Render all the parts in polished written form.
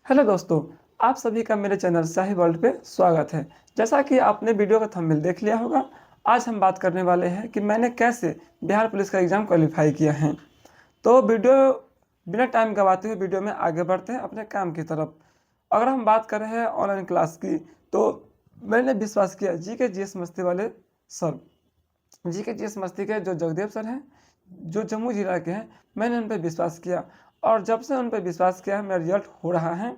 Hello दोस्तों, आप सभी का मेरे चैनल शाही वर्ल्ड पे स्वागत है। जैसा कि आपने वीडियो का थंबनेल देख लिया होगा, आज हम बात करने वाले हैं कि मैंने कैसे बिहार पुलिस का एग्ज़ाम क्वालिफाई किया है। तो वीडियो बिना टाइम गंवाते हुए वीडियो में आगे बढ़ते हैं अपने काम की तरफ। अगर हम बात कर रहे हैं ऑनलाइन क्लास की, तो मैंने विश्वास किया जीके जीएस मस्ती वाले सर, जीके जीएस मस्ती के जो जगदेव सर हैं, जो जम्मू जिला के हैं, मैंने उन पर विश्वास किया और जब से उन पर विश्वास किया है मेरा रिजल्ट हो रहा है।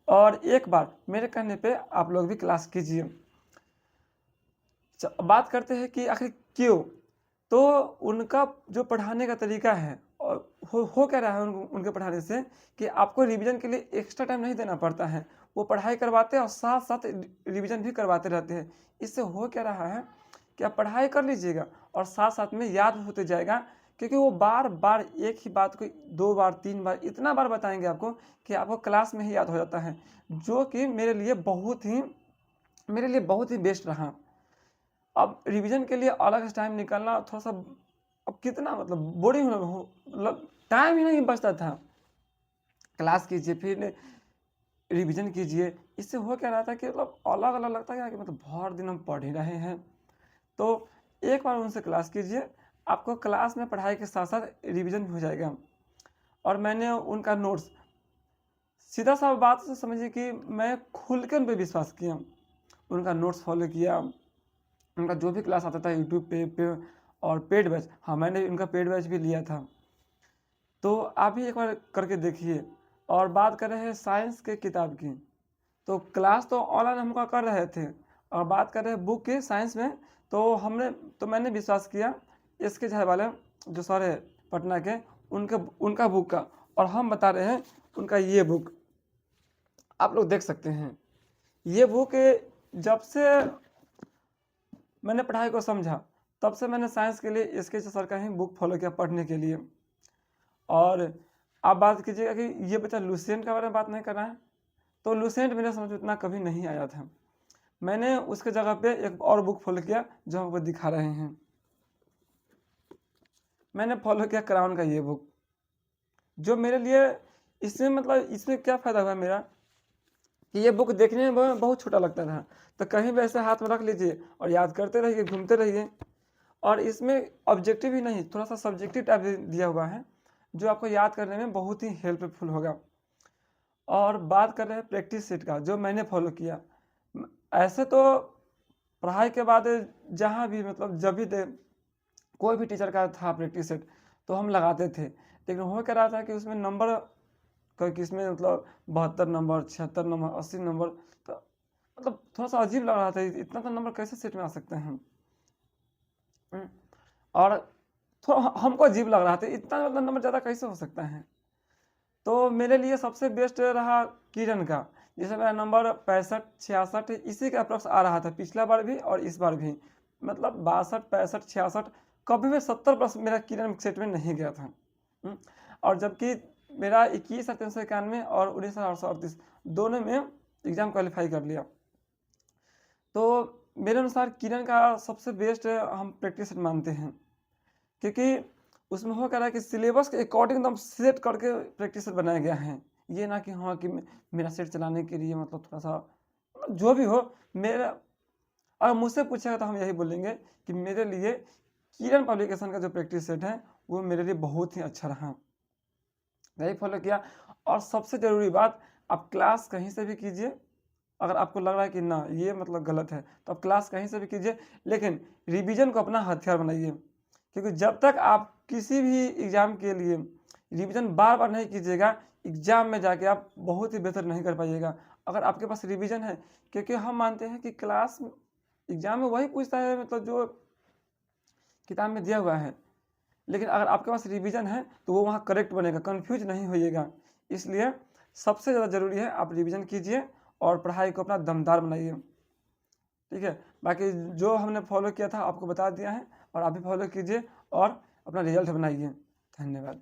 और एक बार मेरे कहने पे आप लोग भी क्लास कीजिए। बात करते हैं कि आखिर क्यों। तो उनका जो पढ़ाने का तरीका है और हो क्या रहा है उनके पढ़ाने से कि आपको रिवीजन के लिए एक्स्ट्रा टाइम नहीं देना पड़ता है। वो पढ़ाई करवाते हैं और साथ साथ रिवीजन भी करवाते रहते हैं। इससे हो क्या रहा है कि आप पढ़ाई कर लीजिएगा और साथ साथ में याद भी होते जाएगा, क्योंकि वो बार बार एक ही बात को 2 बार 3 बार इतना बार बताएंगे आपको कि आपको क्लास में ही याद हो जाता है, जो कि मेरे लिए बहुत ही बेस्ट रहा। अब रिवीजन के लिए अलग से टाइम निकालना थोड़ा सा, अब कितना मतलब बोरिंग हो, मतलब टाइम ही नहीं बचता था। क्लास कीजिए फिर रिवीजन कीजिए, इससे हो क्या रहा था कि मतलब अलग अलग लगता है कि मतलब भर दिन हम पढ़ ही रहे हैं। तो एक बार उनसे क्लास कीजिए, आपको क्लास में पढ़ाई के साथ साथ रिवीजन भी हो जाएगा। और मैंने उनका नोट्स, सीधा सा बात से समझिए कि मैं खुल के उन पर विश्वास किया, उनका नोट्स फॉलो किया। उनका जो भी क्लास आता था यूट्यूब पे और पेड बैच, हाँ मैंने उनका पेड बैच भी लिया था। तो आप भी एक बार करके देखिए। और बात कर रहे हैं साइंस के किताब की, तो क्लास तो ऑनलाइन हम कर रहे थे। और बात कर रहे हैं बुक की साइंस में, तो मैंने विश्वास किया इसके झाई वाले जो सर है पटना के, उनका बुक का। और हम बता रहे हैं उनका ये बुक, आप लोग देख सकते हैं। ये बुक जब से मैंने पढ़ाई को समझा, तब से मैंने साइंस के लिए इसके सर का ही बुक फॉलो किया पढ़ने के लिए। और आप बात कीजिएगा कि ये बच्चा लुसेंट के बारे में बात नहीं कर रहा है, तो लुसेंट मेरे समझ में इतना कभी नहीं आया था। मैंने उसके जगह पे एक और बुक फॉलो किया जो हमको दिखा रहे हैं। मैंने फॉलो किया क्राउन का ये बुक, जो मेरे लिए इसमें मतलब इसमें क्या फ़ायदा हुआ मेरा कि ये बुक देखने में बहुत छोटा लगता था, तो कहीं भी ऐसे हाथ में रख लीजिए और याद करते रहिए, घूमते रहिए। और इसमें ऑब्जेक्टिव ही नहीं, थोड़ा सा सब्जेक्टिव टाइप दिया हुआ है, जो आपको याद करने में बहुत ही हेल्पफुल होगा। और बात कर रहे हैं प्रैक्टिस सेट का, जो मैंने फॉलो किया। ऐसे तो पढ़ाई के बाद जहाँ भी मतलब जब भी कोई भी टीचर का था प्रैक्टिस सेट तो हम लगाते थे, लेकिन हो क्या रहा था कि उसमें नंबर किसमें मतलब 72 नंबर, 76 नंबर, 80 नंबर, तो मतलब थोड़ा सा अजीब लग रहा था, इतना तो नंबर कैसे सेट में आ सकते हैं। और थोड़ा हमको अजीब लग रहा था, इतना मतलब नंबर ज़्यादा कैसे हो सकता है। तो मेरे लिए सबसे बेस्ट रहा किरण का, जिसमें मेरा नंबर 65 66 इसी के अप्रॉक्स आ रहा था, पिछला बार भी और इस बार भी। मतलब 62 65 66, कभी भी 70+ मेरा किरण सेट में नहीं गया था। और जबकि मेरा 21,391 और 19,838 दोनों में एग्ज़ाम क्वालिफाई कर लिया। तो मेरे अनुसार किरण का सबसे बेस्ट हम प्रैक्टिस मानते हैं, क्योंकि उसमें हो क्या रहा है कि सिलेबस के अकॉर्डिंग एकदम सेट करके प्रैक्टिस बनाया गया है। ये ना कि हाँ कि मेरा सेट चलाने के लिए मतलब थोड़ा सा मतलब जो भी हो मेरा, अगर मुझसे पूछेगा तो हम यही बोलेंगे कि मेरे लिए किरण पब्लिकेशन का जो प्रैक्टिस सेट है वो मेरे लिए बहुत ही अच्छा रहा, यही फॉलो किया। और सबसे ज़रूरी बात, आप क्लास कहीं से भी कीजिए। अगर आपको लग रहा है कि ना ये मतलब गलत है, तो आप क्लास कहीं से भी कीजिए, लेकिन रिवीजन को अपना हथियार बनाइए। क्योंकि जब तक आप किसी भी एग्ज़ाम के लिए रिवीजन बार बार नहीं कीजिएगा, एग्ज़ाम में जाके आप बहुत ही बेहतर नहीं कर पाइएगा। अगर आपके पास रिवीजन है, क्योंकि हम मानते हैं कि क्लास एग्ज़ाम में वही पूछता है मतलब जो किताब में दिया हुआ है, लेकिन अगर आपके पास रिवीजन है तो वो वहाँ करेक्ट बनेगा, कन्फ्यूज नहीं होइएगा। इसलिए सबसे ज़्यादा ज़रूरी है आप रिवीजन कीजिए और पढ़ाई को अपना दमदार बनाइए। ठीक है, बाकी जो हमने फॉलो किया था आपको बता दिया है, और आप भी फॉलो कीजिए और अपना रिजल्ट बनाइए। धन्यवाद।